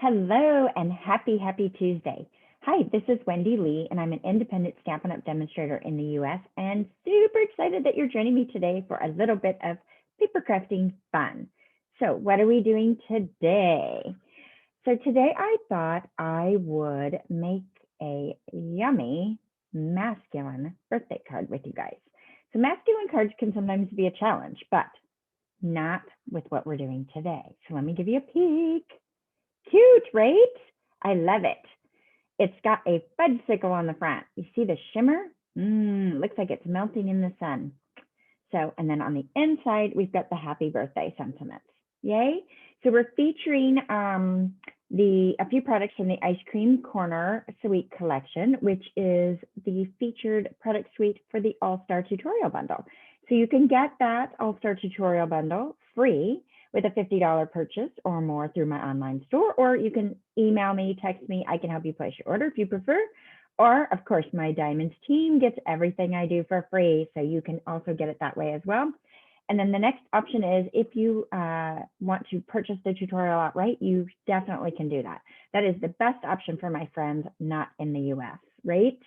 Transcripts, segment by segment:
Hello and happy Tuesday. Hi, this is Wendy Lee, and I'm an independent Stampin' Up! Demonstrator in the US, and super excited that you're joining me today for a little bit of papercrafting fun. So what are we doing today? So today I thought I would make a yummy masculine birthday card with you guys. So masculine cards can sometimes be a challenge, but not with what we're doing today. So let me give you a peek. Cute, right? I love it. It's got a fudgesicle on the front. You see the shimmer? Looks like it's melting in the sun. So, and then on the inside, we've got the happy birthday sentiments. Yay. So we're featuring a few products from the Ice Cream Corner Suite collection, which is the featured product suite for the All-Star Tutorial Bundle. So you can get that All-Star Tutorial Bundle free with a $50 purchase or more through my online store, or you can email me, text me, I can help you place your order if you prefer. Or of course, my Diamonds team gets everything I do for free, so you can also get it that way as well. And then the next option is if you want to purchase the tutorial outright, you definitely can do that. That is the best option for my friends not in the US, right?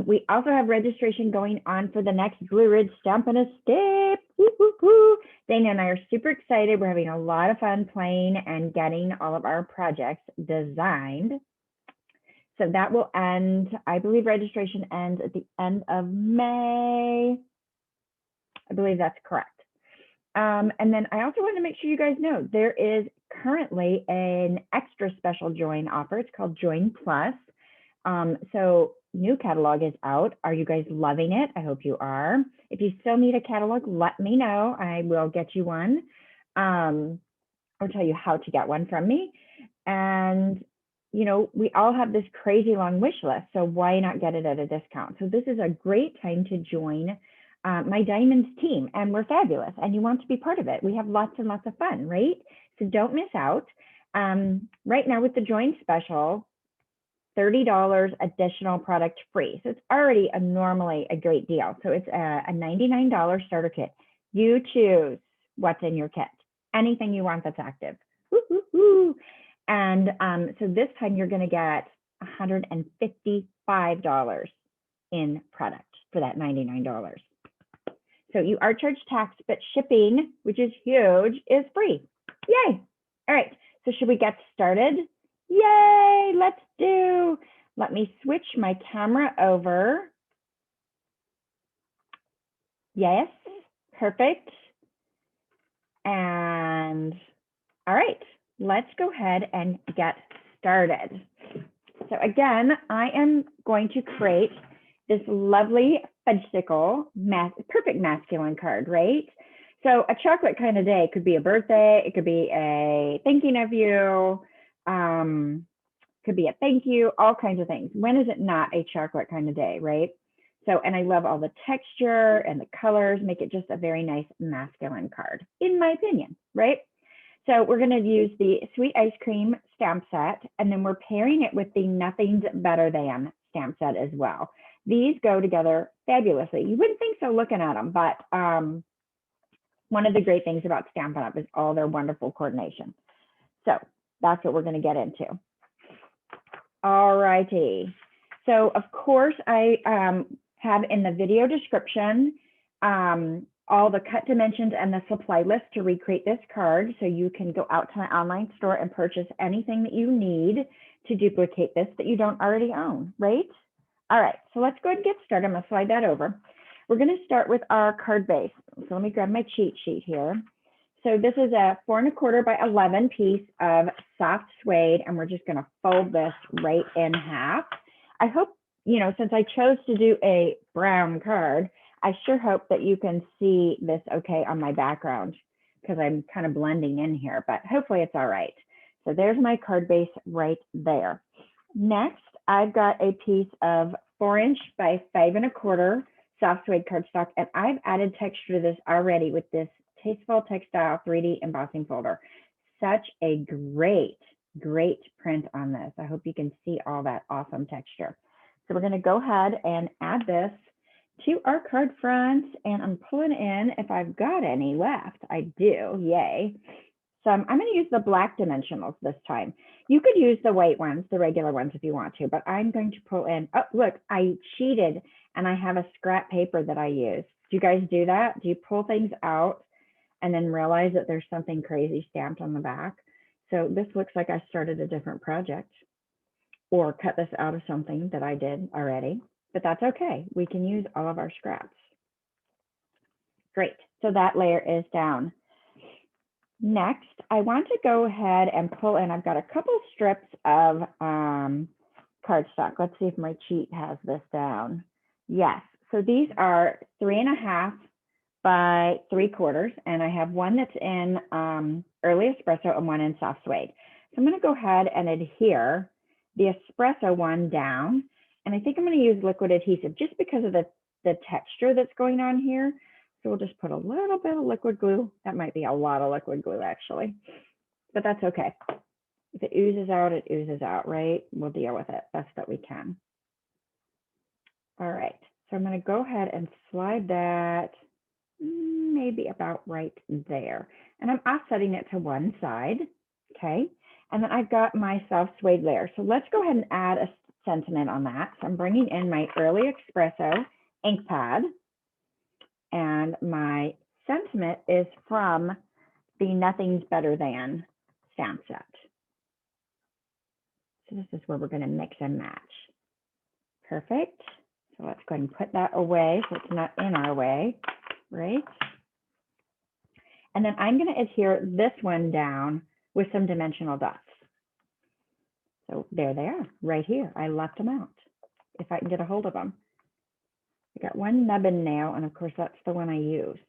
We also have registration going on for the next Blue Ridge Stampin' Escape. Dana and I are super excited. We're having a lot of fun playing and getting all of our projects designed. So that will end, I believe registration ends at the end of May. I believe that's correct. And then I also want to make sure you guys know there is currently an extra special join offer. It's called Join Plus. So new catalog is out. Are you guys loving it? I hope you are. If you still need a catalog, let me know. I will get you one or tell you how to get one from me. And, you know, we all have this crazy long wish list, so why not get it at a discount? So this is a great time to join my Diamonds team, and we're fabulous, and you want to be part of it. We have lots and lots of fun, right? So don't miss out. Right now with the Join special, $30 additional product free. So it's already normally a great deal. So it's a $99 starter kit. You choose what's in your kit, anything you want that's active. And so this time you're gonna get $155 in product for that $99. So you are charged tax, but shipping, which is huge, is free. Yay. All right, so should we get started? Yay, let's do. Let me switch my camera over. Yes, perfect. And all right, let's go ahead and get started. So again, I am going to create this lovely fudgesicle, perfect masculine card, right? So a chocolate kind of day could be a birthday, it could be a thinking of you, could be a thank you, all kinds of things. When is it not a chocolate kind of day, right? So, and I love all the texture and the colors, make it just a very nice masculine card, in my opinion, right? So we're gonna use the Sweet Ice Cream stamp set, and then we're pairing it with the Nothing's Better Than stamp set as well. These go together fabulously. You wouldn't think so looking at them, but one of the great things about Stampin' Up! Is all their wonderful coordination. So that's what we're gonna get into. All righty. So of course I have in the video description all the cut dimensions and the supply list to recreate this card. So you can go out to my online store and purchase anything that you need to duplicate this that you don't already own, right? All right, so let's go ahead and get started. I'm gonna slide that over. We're gonna start with our card base. So let me grab my cheat sheet here. So this is a 4 1/4 by 11 piece of soft suede, and we're just gonna fold this right in half. I hope, you know, since I chose to do a brown card, I sure hope that you can see this okay on my background because I'm kind of blending in here, but hopefully it's all right. So there's my card base right there. Next, I've got a piece of 4" by 5 1/4 soft suede cardstock, and I've added texture to this already with this Tasteful Textile 3D embossing folder. Such a great print on this. I hope you can see all that awesome texture. So we're gonna go ahead and add this to our card fronts, and I'm pulling in if I've got any left. I do, yay. some, I'm going to use the black dimensionals this time. You could use the white ones, the regular ones if you want to, but I'm going to pull in, oh, look, I cheated and I have a scrap paper that I use. Do you guys do that? Do you pull things out and then realize that there's something crazy stamped on the back? So this looks like I started a different project or cut this out of something that I did already, but that's okay. We can use all of our scraps. Great, so that layer is down. Next, I want to go ahead and pull in, I've got a couple strips of cardstock. Let's see if my cheat has this down. Yes, so these are 3.5 by 3/4, and I have one that's in early espresso and one in soft suede. So I'm going to go ahead and adhere the espresso one down, and I think I'm going to use liquid adhesive just because of the texture that's going on here. So we'll just put a little bit of liquid glue. That might be a lot of liquid glue actually, but that's okay. If it oozes out, it oozes out, right? We'll deal with it best that we can. All right, so I'm going to go ahead and slide that maybe about right there. And I'm offsetting it to one side, okay? And then I've got my soft suede layer. So let's go ahead and add a sentiment on that. So I'm bringing in my early espresso ink pad, and my sentiment is from the Nothing's Better Than stamp set. So this is where we're going to mix and match. Perfect. So let's go ahead and put that away so it's not in our way, right? And then I'm going to adhere this one down with some dimensional dots. So there they are, right here. I left them out, if I can get a hold of them. I got one nubbin nail, and of course that's the one I use.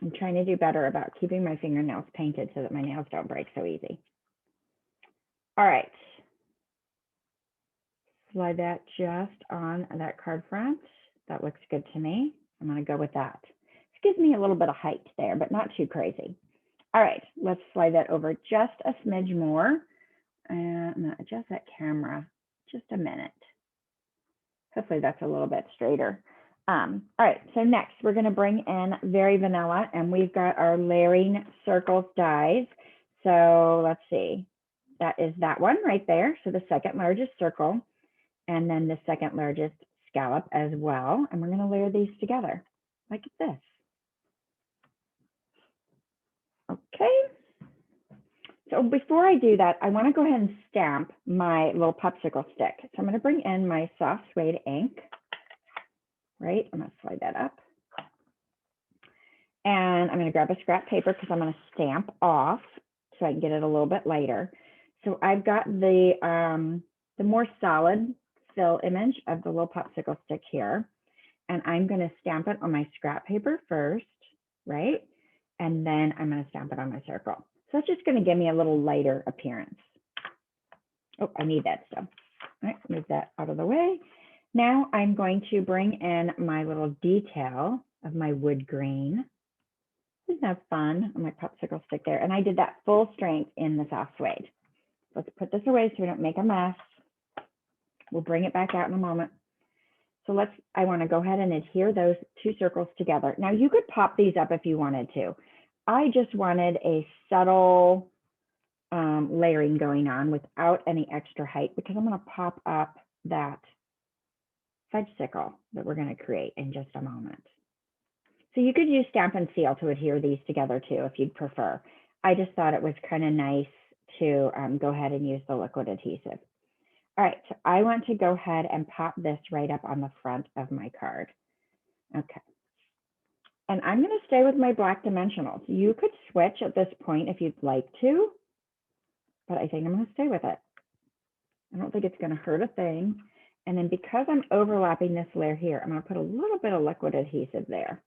I'm trying to do better about keeping my fingernails painted so that my nails don't break so easy. All right. Slide that just on that card front. That looks good to me. I'm going to go with that. This gives me a little bit of height there, but not too crazy. All right, let's slide that over just a smidge more. And I'm going to adjust that camera just a minute. Hopefully that's a little bit straighter. All right, so next we're going to bring in Very Vanilla, and we've got our layering circles dies. So let's see, that is that one right there. So the second largest circle, and then the second largest scallop as well. And we're going to layer these together like this. Okay. So before I do that, I want to go ahead and stamp my little popsicle stick. So I'm going to bring in my soft suede ink, right? I'm going to slide that up. And I'm going to grab a scrap paper because I'm going to stamp off so I can get it a little bit lighter. So I've got the more solid fill image of the little popsicle stick here. And I'm going to stamp it on my scrap paper first, right? And then I'm going to stamp it on my circle. So it's just going to give me a little lighter appearance. Oh, I need that still. All right, move that out of the way. Now I'm going to bring in my little detail of my wood grain. Isn't that fun? On my popsicle stick there. And I did that full strength in the soft suede. Let's put this away so we don't make a mess. We'll bring it back out in a moment. So I want to go ahead and adhere those two circles together. Now you could pop these up if you wanted to. I just wanted a subtle layering going on without any extra height because I'm going to pop up that fudge sickle that we're going to create in just a moment. So you could use Stampin' Seal to adhere these together too if you'd prefer. I just thought it was kind of nice to go ahead and use the liquid adhesive. All right, so I want to go ahead and pop this right up on the front of my card. Okay. And I'm going to stay with my black dimensionals. You could switch at this point if you'd like to, but I think I'm going to stay with it. I don't think it's going to hurt a thing. And then because I'm overlapping this layer here, I'm going to put a little bit of liquid adhesive there.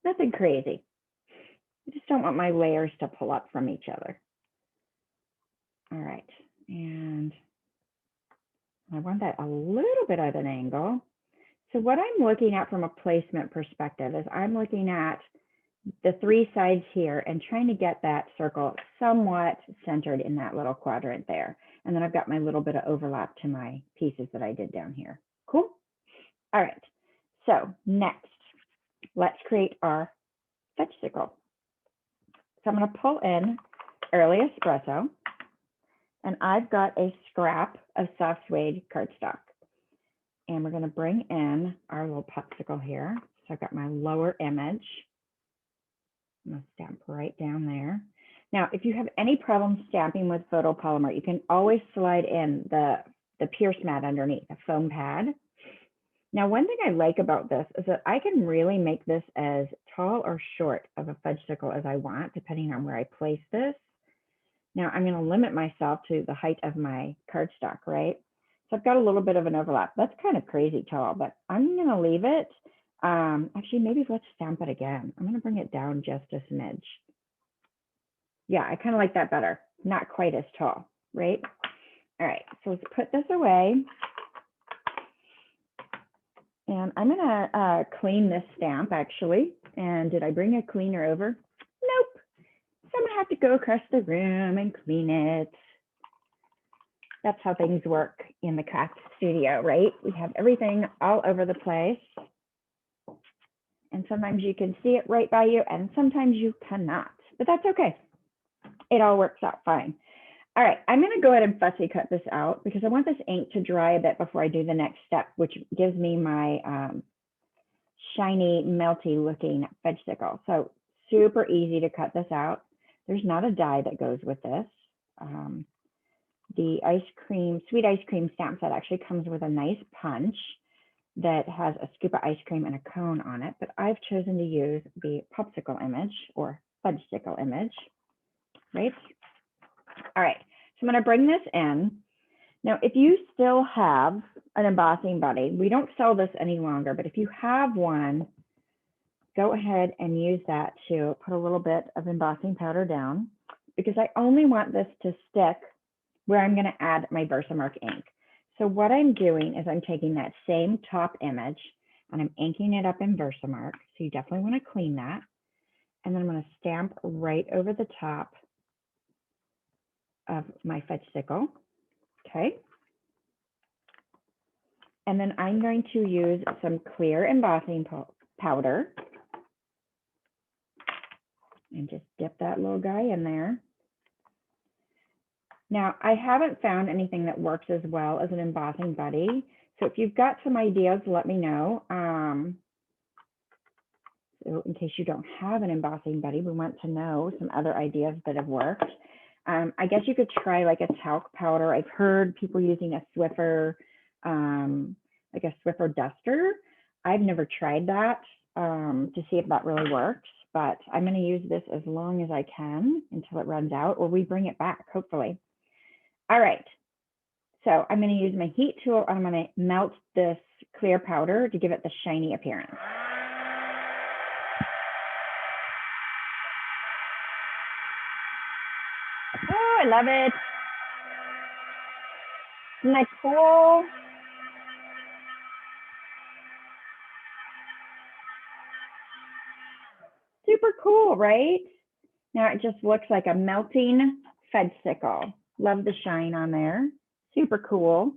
Nothing crazy. I just don't want my layers to pull up from each other. All right, and I want that a little bit at an angle. So what I'm looking at from a placement perspective is I'm looking at the three sides here and trying to get that circle somewhat centered in that little quadrant there. And then I've got my little bit of overlap to my pieces that I did down here. Cool. All right. So next, let's create our fudgesicle. So I'm going to pull in early espresso, and I've got a scrap of soft suede cardstock. And we're going to bring in our little popsicle here. So I've got my lower image. I'm going to stamp right down there. Now, if you have any problem stamping with photopolymer, you can always slide in the pierce mat underneath, a foam pad. Now, one thing I like about this is that I can really make this as tall or short of a fudgesicle as I want, depending on where I place this. Now, I'm going to limit myself to the height of my cardstock, right? So I've got a little bit of an overlap. That's kind of crazy tall, but I'm going to leave it. Actually, maybe let's stamp it again. I'm going to bring it down just a smidge. Yeah, I kind of like that better. Not quite as tall, right? All right, so let's put this away. And I'm going to clean this stamp, actually. And did I bring a cleaner over? Nope. So I'm going to have to go across the room and clean it. That's how things work in the craft studio, right? We have everything all over the place. And sometimes you can see it right by you, and sometimes you cannot. But that's okay. It all works out fine. All right, I'm going to go ahead and fussy cut this out because I want this ink to dry a bit before I do the next step, which gives me my shiny, melty looking fudgesicle. So super easy to cut this out. There's not a die that goes with this. The sweet ice cream stamp set actually comes with a nice punch that has a scoop of ice cream and a cone on it, but I've chosen to use the popsicle image or fudgesicle image, right? All right, so I'm going to bring this in. Now, if you still have an embossing buddy, we don't sell this any longer, but if you have one, go ahead and use that to put a little bit of embossing powder down, because I only want this to stick where I'm going to add my Versamark ink. So what I'm doing is I'm taking that same top image and I'm inking it up in Versamark. So you definitely want to clean that. And then I'm going to stamp right over the top of my fudgesicle. Okay. And then I'm going to use some clear embossing powder and just dip that little guy in there. Now, I haven't found anything that works as well as an embossing buddy. So if you've got some ideas, let me know. So in case you don't have an embossing buddy, we want to know some other ideas that have worked. I guess you could try like a talc powder. I've heard people using a Swiffer, like a Swiffer duster. I've never tried that to see if that really works, but I'm going to use this as long as I can until it runs out, or we bring it back, hopefully. All right, so I'm going to use my heat tool and I'm going to melt this clear powder to give it the shiny appearance. Oh, I love it. Isn't that cool? Super cool, right? Now it just looks like a melting fudgesicle. Love the shine on there. Super cool.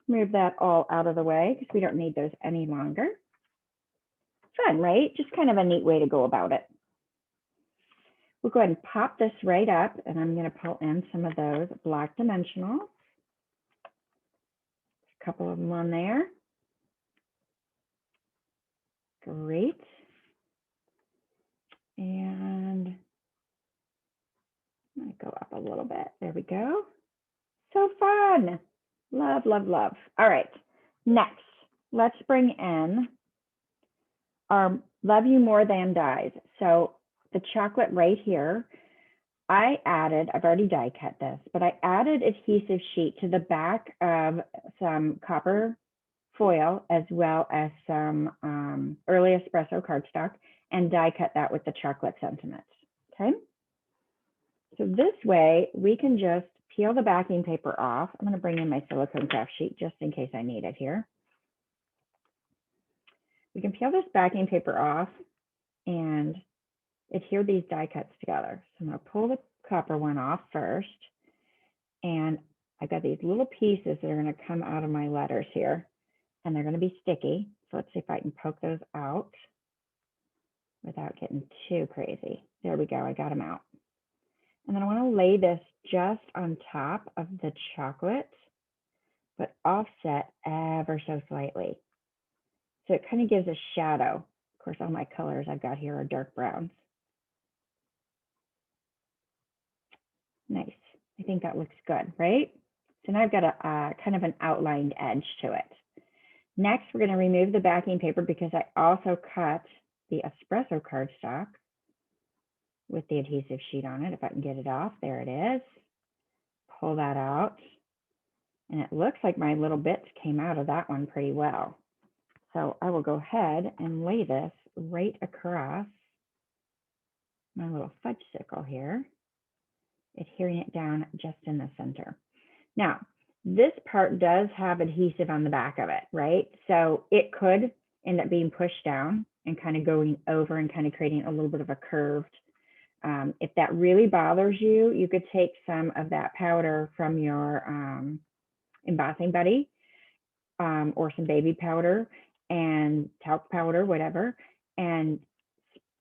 Move that all out of the way because we don't need those any longer. Fun, right? Just kind of a neat way to go about it. We'll go ahead and pop this right up, and I'm going to pull in some of those black dimensionals. A couple of them on there. Great. And I'm going to go up a little bit. There we go. So fun. Love, love, love. All right. Next, let's bring in our Love You More Than dies. So the chocolate right here, I've already die cut this, but I added adhesive sheet to the back of some copper foil as well as some early espresso cardstock and die cut that with the chocolate sentiments. Okay. So this way we can just peel the backing paper off. I'm going to bring in my silicone craft sheet just in case I need it here. We can peel this backing paper off and adhere these die cuts together. So I'm going to pull the copper one off first. And I've got these little pieces that are going to come out of my letters here. And they're going to be sticky. So let's see if I can poke those out. without getting too crazy. There we go, I got them out. And then I want to lay this just on top of the chocolate, but offset ever so slightly. So it kind of gives a shadow. Of course, all my colors I've got here are dark browns. Nice. I think that looks good, right? So now I've got a kind of an outlined edge to it. Next, we're going to remove the backing paper because I also cut the Espresso cardstock with the adhesive sheet on it. If I can get it off, there it is. Pull that out. And it looks like my little bits came out of that one pretty well. So I will go ahead and lay this right across my little fudgesicle here, adhering it down just in the center. Now, this part does have adhesive on the back of it, right? So it could end up being pushed down and kind of going over and kind of creating a little bit of a curved. If that really bothers you, you could take some of that powder from your embossing buddy or some baby powder and talc powder, whatever, and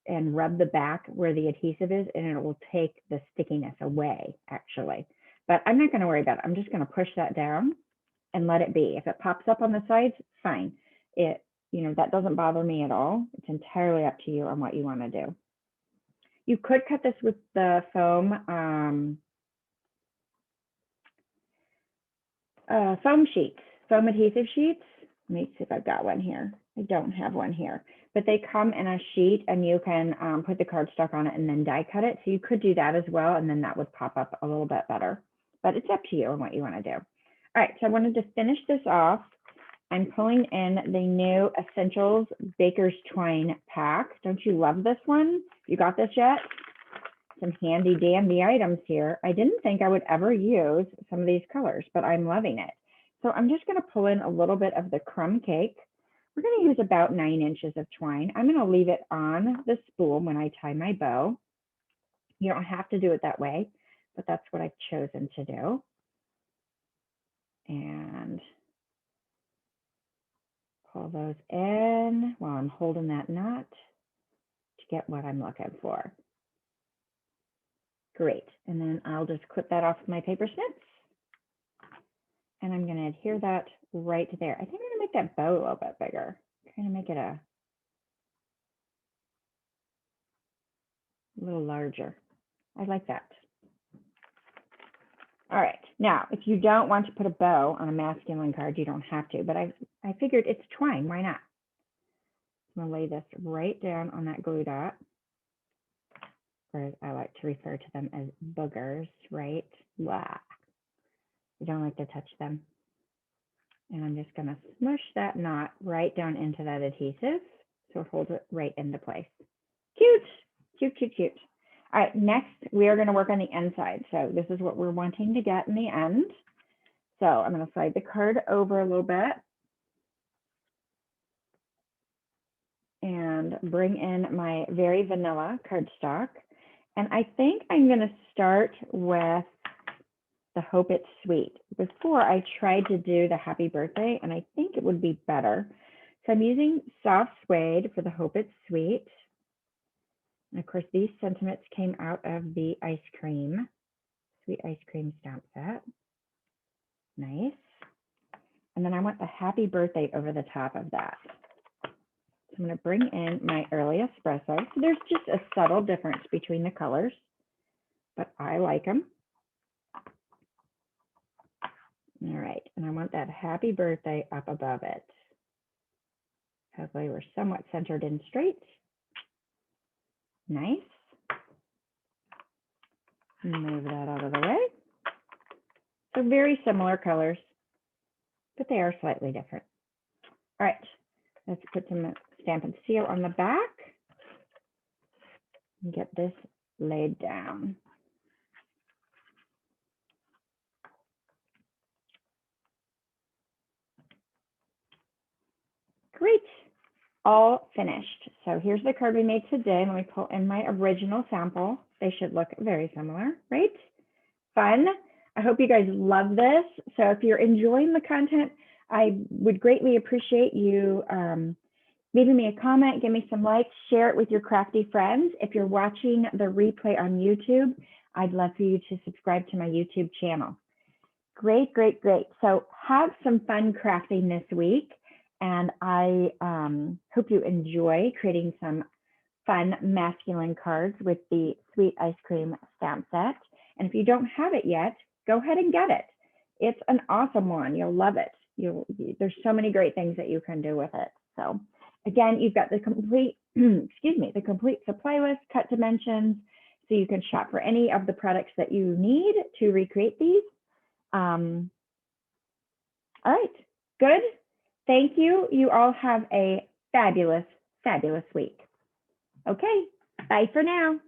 rub the back where the adhesive is, and it will take the stickiness away, actually. But I'm not going to worry about it. I'm just going to push that down and let it be. If it pops up on the sides, fine. It, you know, that doesn't bother me at all. It's entirely up to you on what you want to do. You could cut this with the foam foam sheets, foam adhesive sheets. Let me see if I've got one here. I don't have one here, but they come in a sheet and you can put the cardstock on it and then die cut it. So you could do that as well, and then that would pop up a little bit better, but it's up to you on what you want to do. All right, so I wanted to finish this off. I'm pulling in the new Essentials Baker's Twine pack. Don't you love this one? You got this yet? Some handy dandy items here. I didn't think I would ever use some of these colors, but I'm loving it. So I'm just going to pull in a little bit of the crumb cake. We're going to use about 9 inches of twine. I'm going to leave it on the spool when I tie my bow. You don't have to do it that way, but that's what I've chosen to do. And pull those in while I'm holding that knot to get what I'm looking for. Great. And then I'll just clip that off with my paper snips. And I'm going to adhere that right there. I think I'm going to make that bow a little bit bigger. Kind of make it a little larger. I like that. All right. Now, if you don't want to put a bow on a masculine card, you don't have to. But I figured it's twine. Why not? I'm going to lay this right down on that glue dot. Or I like to refer to them as boogers, right? Blah. You don't like to touch them. And I'm just going to smush that knot right down into that adhesive. So it holds it right into place. Cute, cute, cute, cute. All right, next we are going to work on the inside. So this is what we're wanting to get in the end. So I'm going to slide the card over a little bit and bring in my very vanilla cardstock. And I think I'm going to start with the Hope It's Sweet. Before I tried to do the happy birthday, and I think it would be better. So I'm using soft suede for the Hope It's Sweet. And of course, these sentiments came out of the ice cream, sweet ice cream stamp set. Nice. And then I want the happy birthday over the top of that. So I'm going to bring in my early espresso. So there's just a subtle difference between the colors, but I like them. All right, and I want that happy birthday up above it. Hopefully we're somewhat centered and straight. Nice. Move that out of the way. So very similar colors, but they are slightly different. All right, let's put some Stampin' Seal on the back and get this laid down. Great, all finished. So here's the card we made today. Let me pull in my original sample. They should look very similar, right? Fun. I hope you guys love this. So if you're enjoying the content, I would greatly appreciate you leaving me a comment, give me some likes, share it with your crafty friends. If you're watching the replay on YouTube, I'd love for you to subscribe to my YouTube channel. Great, great, great. So have some fun crafting this week. And I hope you enjoy creating some fun masculine cards with the Sweet Ice Cream stamp set. And if you don't have it yet, go ahead and get it. It's an awesome one. You'll love it. There's so many great things that you can do with it. So again, you've got the complete, the complete supply list, cut dimensions, so you can shop for any of the products that you need to recreate these. All right, good. Thank you. You all have a fabulous, fabulous week. Okay, bye for now.